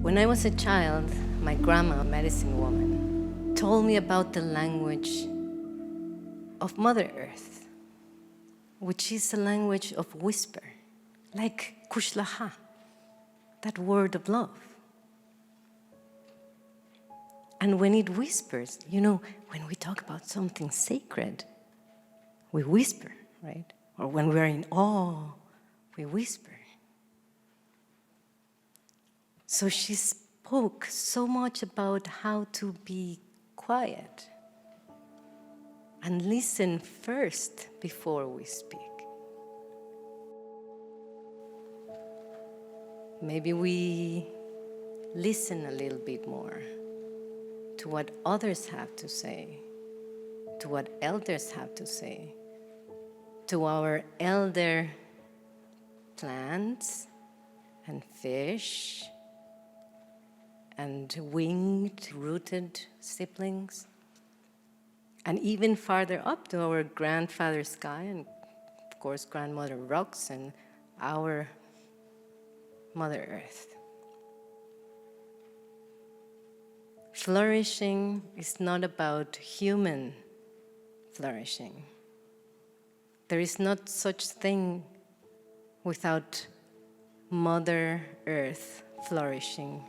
When I was a child, my grandma, a medicine woman, told me about the language of Mother Earth, which is a language of whisper, like kushlaha, that word of love. And when it whispers, when we talk about something sacred, we whisper, right? Or when we're in awe, we whisper. So she spoke so much about how to be quiet and listen first before we speak. Maybe we listen a little bit more to what others have to say, to what elders have to say, to our elder plants and fish and winged, rooted siblings, and even farther up to our grandfather sky and, of course, grandmother rocks and our Mother Earth. Flourishing is not about human flourishing. There is not such thing without Mother Earth flourishing.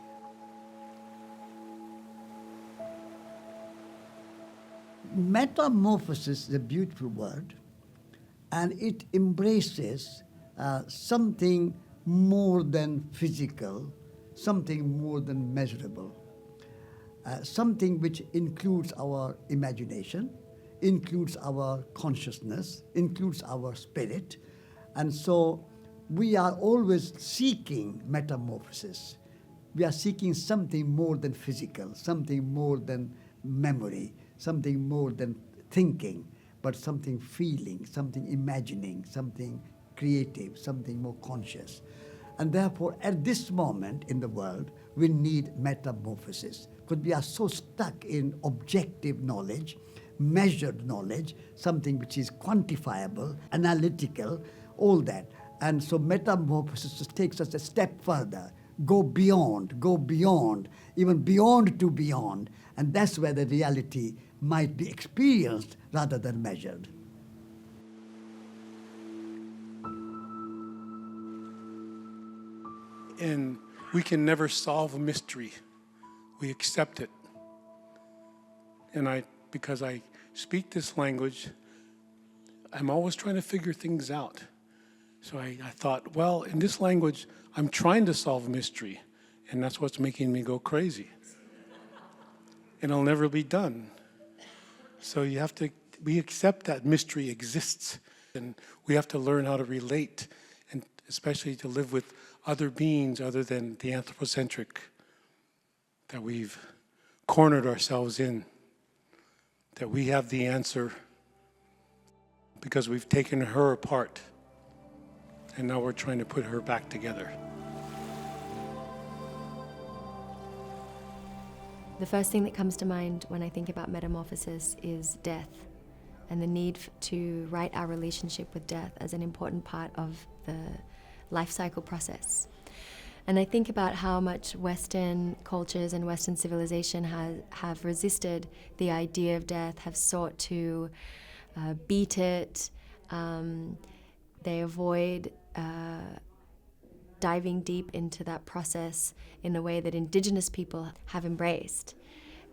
Metamorphosis is a beautiful word, and it embraces something more than physical, something more than measurable, something which includes our imagination, includes our consciousness, includes our spirit. And so we are always seeking metamorphosis. We are seeking something more than physical, something more than memory, something more than thinking, but something feeling, something imagining, something creative, something more conscious. And therefore, at this moment in the world, we need metamorphosis, because we are so stuck in objective knowledge, measured knowledge, something which is quantifiable, analytical, all that. And so metamorphosis takes us a step further, go beyond, even beyond to beyond. And that's where the reality might be experienced rather than measured. And we can never solve a mystery. We accept it. And because I speak this language, I'm always trying to figure things out. So I thought, well, in this language, I'm trying to solve a mystery, and that's what's making me go crazy. And it'll never be done. So we accept that mystery exists, and we have to learn how to relate, and especially to live with other beings other than the anthropocentric that we've cornered ourselves in, that we have the answer because we've taken her apart, and now we're trying to put her back together. The first thing that comes to mind when I think about metamorphosis is death, and the need to write our relationship with death as an important part of the life cycle process. And I think about how much Western cultures and Western civilization have resisted the idea of death, have sought to beat it. They avoid diving deep into that process in the way that indigenous people have embraced.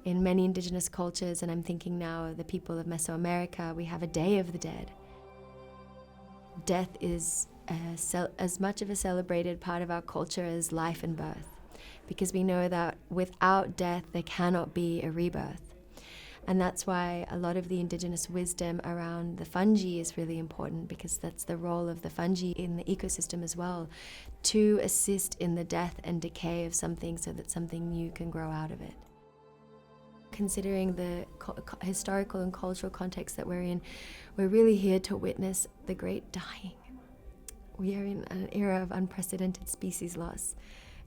In many indigenous cultures, and I'm thinking now the people of Mesoamerica, we have a Day of the Dead. Death is as much of a celebrated part of our culture as life and birth, because we know that without death there cannot be a rebirth. And that's why a lot of the indigenous wisdom around the fungi is really important, because that's the role of the fungi in the ecosystem as well, to assist in the death and decay of something so that something new can grow out of it. Considering the historical and cultural context that we're in, we're really here to witness the great dying. We are in an era of unprecedented species loss,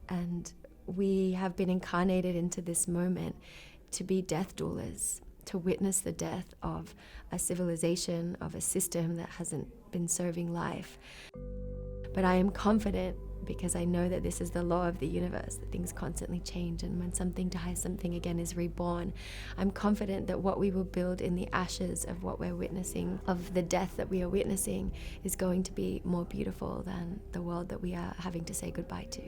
and we have been incarnated into this moment to be death doulas, to witness the death of a civilization, of a system that hasn't been serving life. But I am confident, because I know that this is the law of the universe, that things constantly change, and when something dies, something again is reborn. I'm confident that what we will build in the ashes of what we're witnessing, of the death that we are witnessing, is going to be more beautiful than the world that we are having to say goodbye to.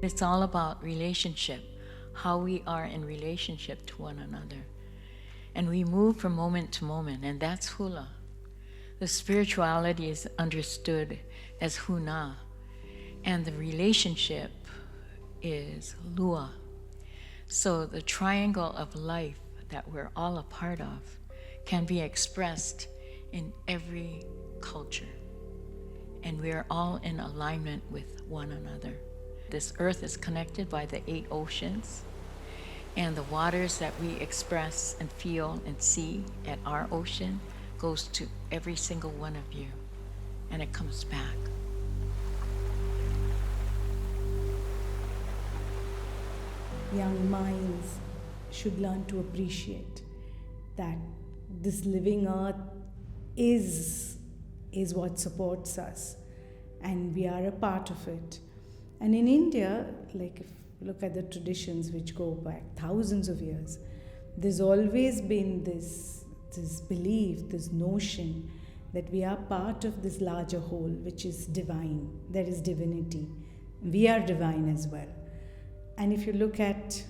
It's all about relationship, how we are in relationship to one another. And we move from moment to moment, and that's hula. The spirituality is understood as huna, and the relationship is lua. So the triangle of life that we're all a part of can be expressed in every culture. And we are all in alignment with one another. This earth is connected by the 8 oceans, and the waters that we express and feel and see at our ocean goes to every single one of you, and it comes back. Young minds should learn to appreciate that this living earth is what supports us, and we are a part of it. And in India, like if you look at the traditions which go back thousands of years, there's always been this belief, this notion that we are part of this larger whole, which is divine. There is divinity. We are divine as well. And if you look at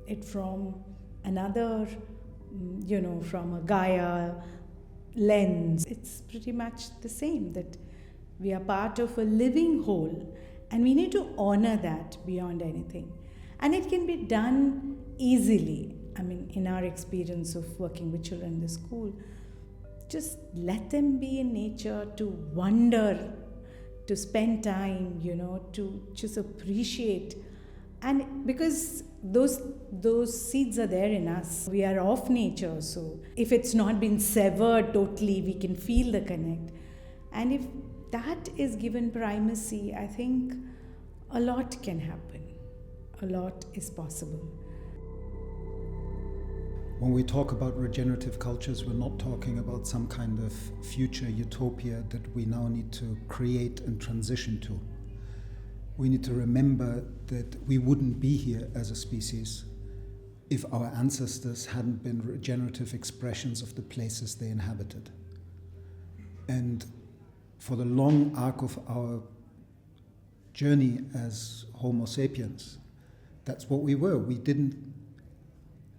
it from another, from a Gaia lens, it's pretty much the same, that we are part of a living whole, and we need to honor that beyond anything. And it can be done easily. I mean, in our experience of working with children in the school, just let them be in nature, to wander, to spend time, to just appreciate. And because those seeds are there in us, we are of nature, so if it's not been severed totally, we can feel the connect. And if that is given primacy, I think a lot can happen. A lot is possible. When we talk about regenerative cultures, we're not talking about some kind of future utopia that we now need to create and transition to. We need to remember that we wouldn't be here as a species if our ancestors hadn't been regenerative expressions of the places they inhabited. And for the long arc of our journey as Homo sapiens, that's what we were. We didn't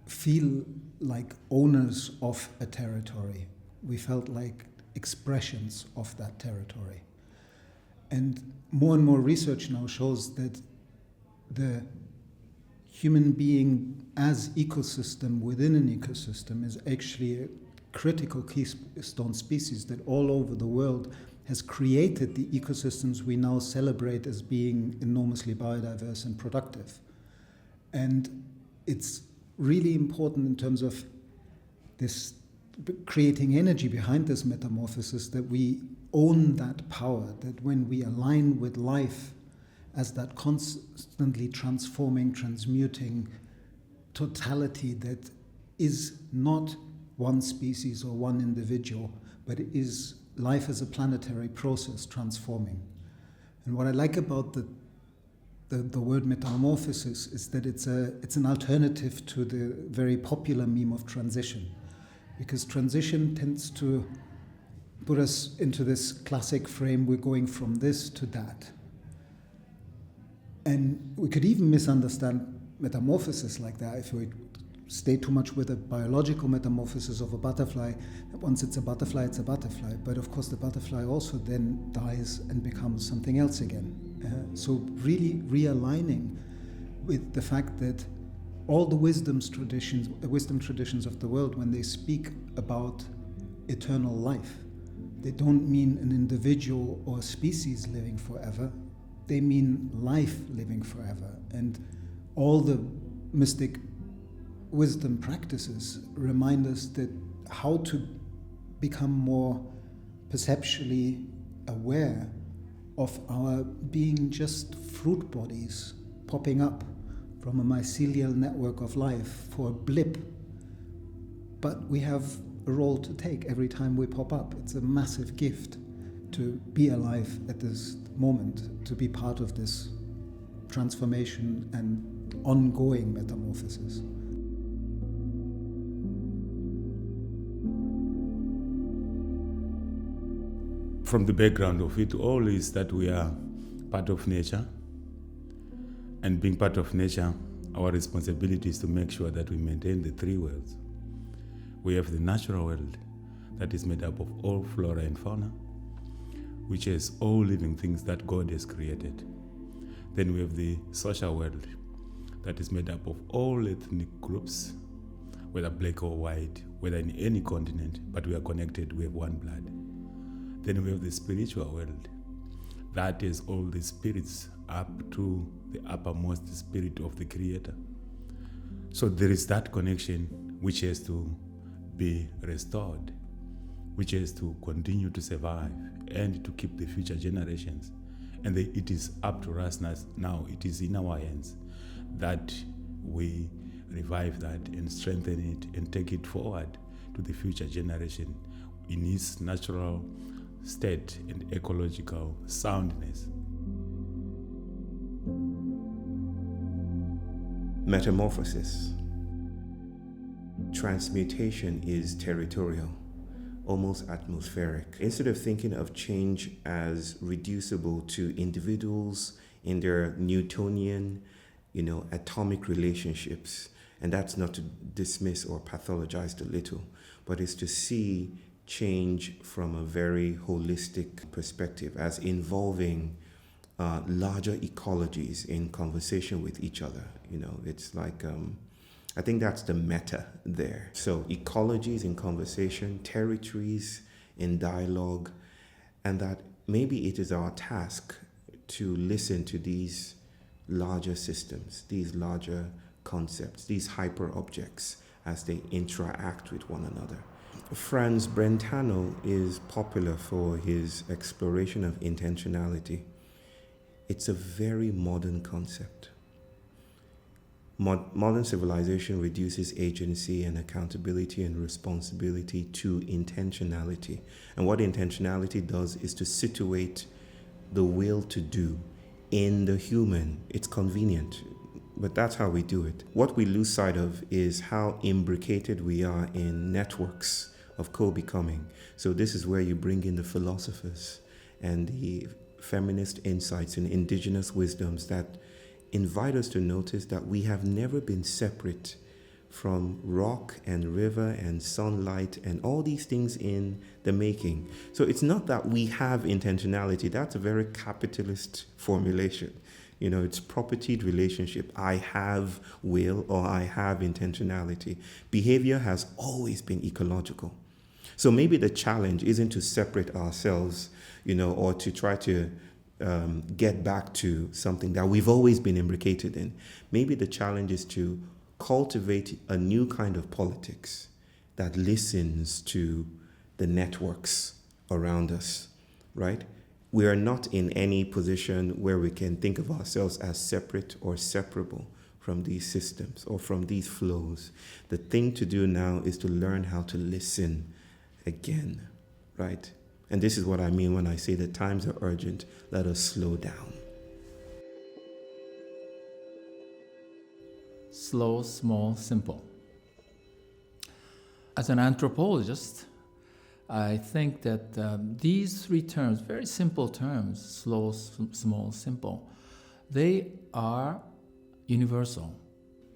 feel like owners of a territory. We felt like expressions of that territory. And more research now shows that the human being as ecosystem within an ecosystem is actually a critical keystone species that all over the world has created the ecosystems we now celebrate as being enormously biodiverse and productive. And it's really important in terms of this creating energy behind this metamorphosis, that we own that power, that when we align with life as that constantly transforming, transmuting totality that is not one species or one individual, but it is life as a planetary process transforming. And what I like about the word metamorphosis is that it's an alternative to the very popular meme of transition, because transition tends to put us into this classic frame, we're going from this to that. And we could even misunderstand metamorphosis like that if we stay too much with the biological metamorphosis of a butterfly. Once it's a butterfly, it's a butterfly. But of course the butterfly also then dies and becomes something else again. So really realigning with the fact that all the wisdom traditions of the world, when they speak about eternal life, they don't mean an individual or a species living forever. They mean life living forever. And all the mystic wisdom practices remind us that how to become more perceptually aware of our being just fruit bodies popping up from a mycelial network of life for a blip. But we have a role to take every time we pop up. It's a massive gift to be alive at this moment, to be part of this transformation and ongoing metamorphosis. From the background of it all is that we are part of nature, and being part of nature, our responsibility is to make sure that we maintain the three worlds. We have the natural world that is made up of all flora and fauna, which has all living things that God has created. Then we have the social world that is made up of all ethnic groups, whether black or white, whether in any continent, but we are connected, we have one blood. Then we have the spiritual world. That is all the spirits up to the uppermost spirit of the Creator. So there is that connection which has to be restored, which has to continue to survive and to keep the future generations. And it is up to us now, it is in our hands that we revive that and strengthen it and take it forward to the future generation in its natural state and ecological soundness. Metamorphosis. Transmutation is territorial, almost atmospheric. Instead of thinking of change as reducible to individuals in their Newtonian, atomic relationships, and that's not to dismiss or pathologize the little, but it's to see change from a very holistic perspective as involving larger ecologies in conversation with each other. It's like, I think that's the meta there. So ecologies in conversation, territories in dialogue, and that maybe it is our task to listen to these larger systems, these larger concepts, these hyper objects as they interact with one another. Franz Brentano is popular for his exploration of intentionality. It's a very modern concept. Modern civilization reduces agency and accountability and responsibility to intentionality. And what intentionality does is to situate the will to do in the human. It's convenient, but that's how we do it. What we lose sight of is how imbricated we are in networks of co-becoming. So this is where you bring in the philosophers and the feminist insights and indigenous wisdoms that invite us to notice that we have never been separate from rock and river and sunlight and all these things in the making. So it's not that we have intentionality. That's a very capitalist formulation. It's propertied relationship. I have will or I have intentionality. Behavior has always been ecological. So maybe the challenge isn't to separate ourselves, or to try to get back to something that we've always been imbricated in. Maybe the challenge is to cultivate a new kind of politics that listens to the networks around us, right? We are not in any position where we can think of ourselves as separate or separable from these systems or from these flows. The thing to do now is to learn how to listen again, right? And this is what I mean when I say that times are urgent. Let us slow down. Slow, small, simple. As an anthropologist, I think that these three terms, very simple terms, slow, small, simple, they are universal.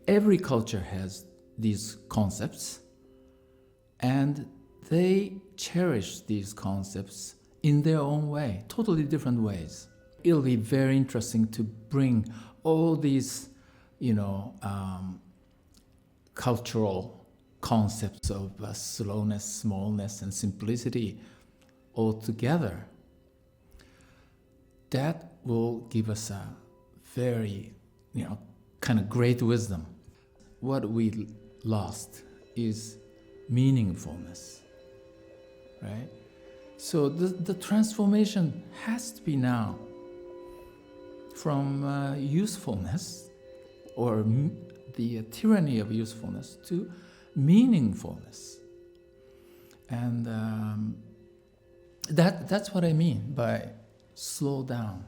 Every culture has these concepts, and they cherish these concepts in their own way, totally different ways. It'll be very interesting to bring all these, cultural concepts of slowness, smallness, and simplicity all together. That will give us a very, kind of great wisdom. What we lost is meaningfulness, right? So the transformation has to be now from usefulness or the tyranny of usefulness to meaningfulness. And That's what I mean by slow down.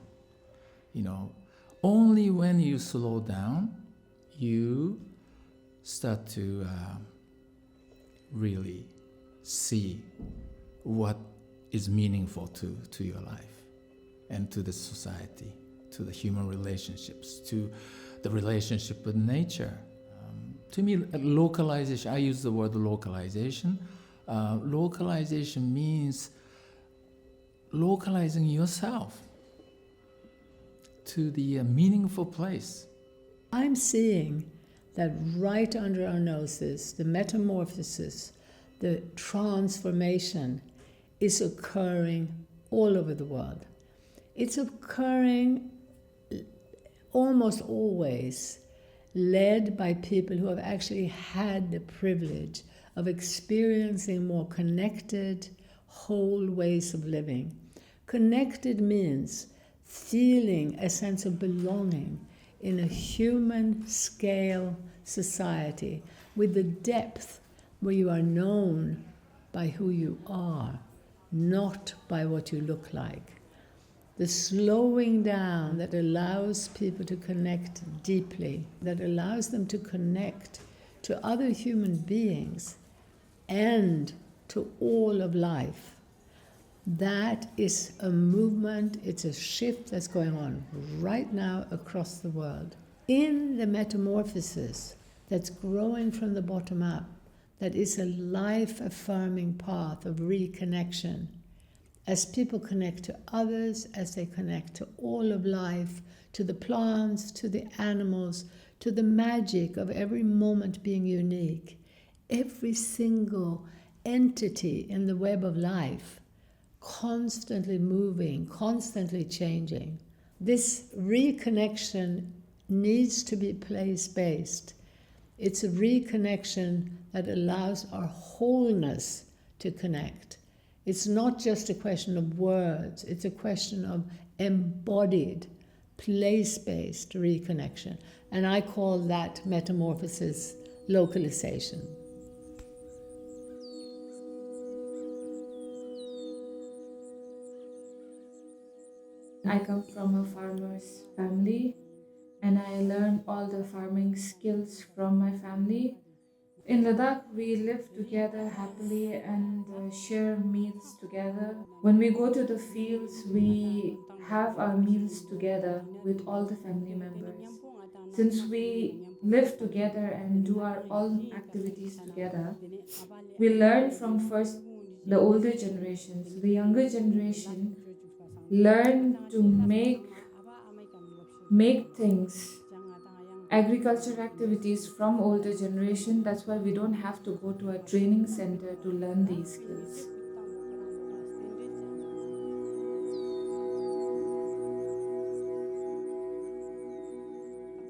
You know, only when you slow down, you start to really see what is meaningful to your life and to the society, to the human relationships, to the relationship with nature. To me, localization, I use the word localization. Localization means localizing yourself to the meaningful place. I'm seeing that right under our noses, the metamorphosis, the transformation is occurring all over the world. It's occurring almost always led by people who have actually had the privilege of experiencing more connected, whole ways of living. Connected means feeling a sense of belonging in a human scale society with the depth where you are known by who you are, not by what you look like. The slowing down that allows people to connect deeply, that allows them to connect to other human beings and to all of life. That is a movement, it's a shift that's going on right now across the world. In the metamorphosis that's growing from the bottom up, that is a life-affirming path of reconnection. As people connect to others, as they connect to all of life, to the plants, to the animals, to the magic of every moment being unique, every single entity in the web of life, constantly moving, constantly changing. This reconnection needs to be place-based. It's a reconnection that allows our wholeness to connect. It's not just a question of words, it's a question of embodied, place-based reconnection. And I call that metamorphosis localization. I come from a farmer's family and I learned all the farming skills from my family. In Ladakh, we live together happily and share meals together. When we go to the fields, we have our meals together with all the family members. Since we live together and do our all activities together, we learn from first the older generations. The younger generation learn to make things, agriculture activities from older generation. That's why we don't have to go to a training center to learn these skills.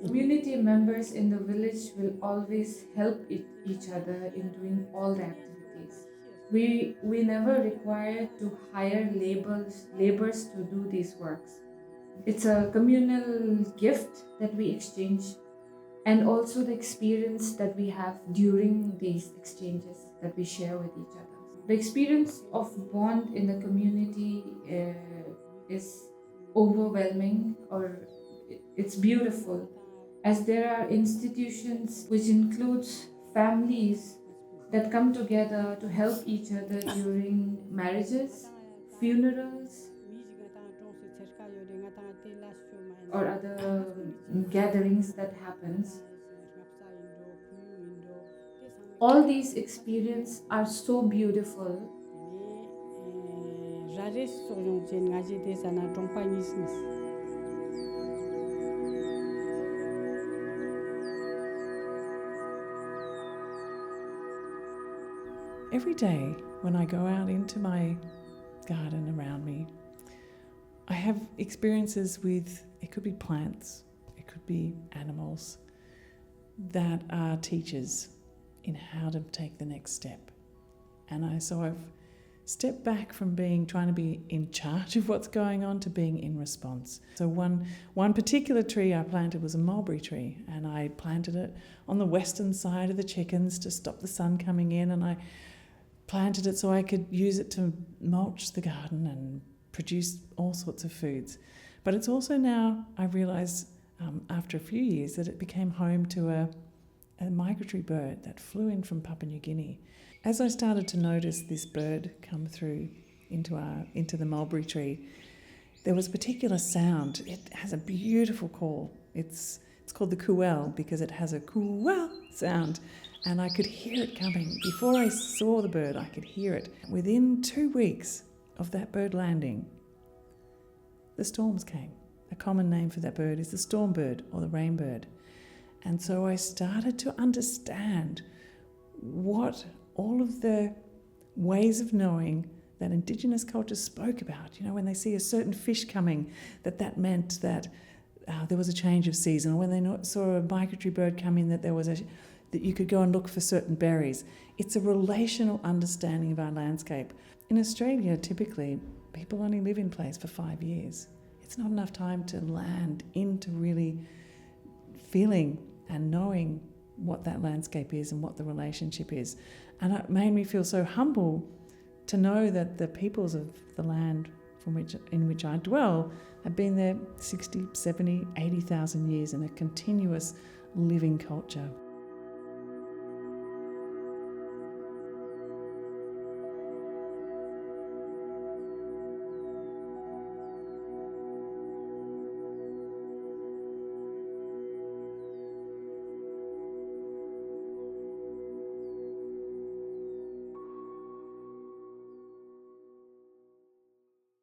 Community members in the village will always help each other in doing all the activities. We never require to hire laborers to do these works. It's a communal gift that we exchange, and also the experience that we have during these exchanges that we share with each other. The experience of bond in the community is overwhelming, or it's beautiful, as there are institutions which includes families that come together to help each other during marriages, funerals, or other gatherings that happens. All these experiences are so beautiful. Every day when I go out into my garden around me, I have experiences with, it could be plants, it could be animals, that are teachers in how to take the next step. And so I've stepped back from trying to be in charge of what's going on to being in response. So one particular tree I planted was a mulberry tree, and I planted it on the western side of the chickens to stop the sun coming in, and I planted it so I could use it to mulch the garden and produce all sorts of foods. But it's also now, I realise after a few years, that it became home to a migratory bird that flew in from Papua New Guinea. As I started to notice this bird come through into the mulberry tree, there was a particular sound. It has a beautiful call. It's called the kuel because it has a kuel sound, and I could hear it coming. Before I saw the bird, I could hear it. Within 2 weeks of that bird landing, the storms came. A common name for that bird is the storm bird or the rain bird. And so I started to understand what all of the ways of knowing that Indigenous cultures spoke about. You know, when they see a certain fish coming, that meant that there was a change of season. Or when they saw a migratory bird come in, that you could go and look for certain berries. It's a relational understanding of our landscape. In Australia, typically, people only live in place for 5 years. It's not enough time to land into really feeling and knowing what that landscape is and what the relationship is. And it made me feel so humble to know that the peoples of the land in which I dwell have been there 60, 70, 80,000 years in a continuous living culture.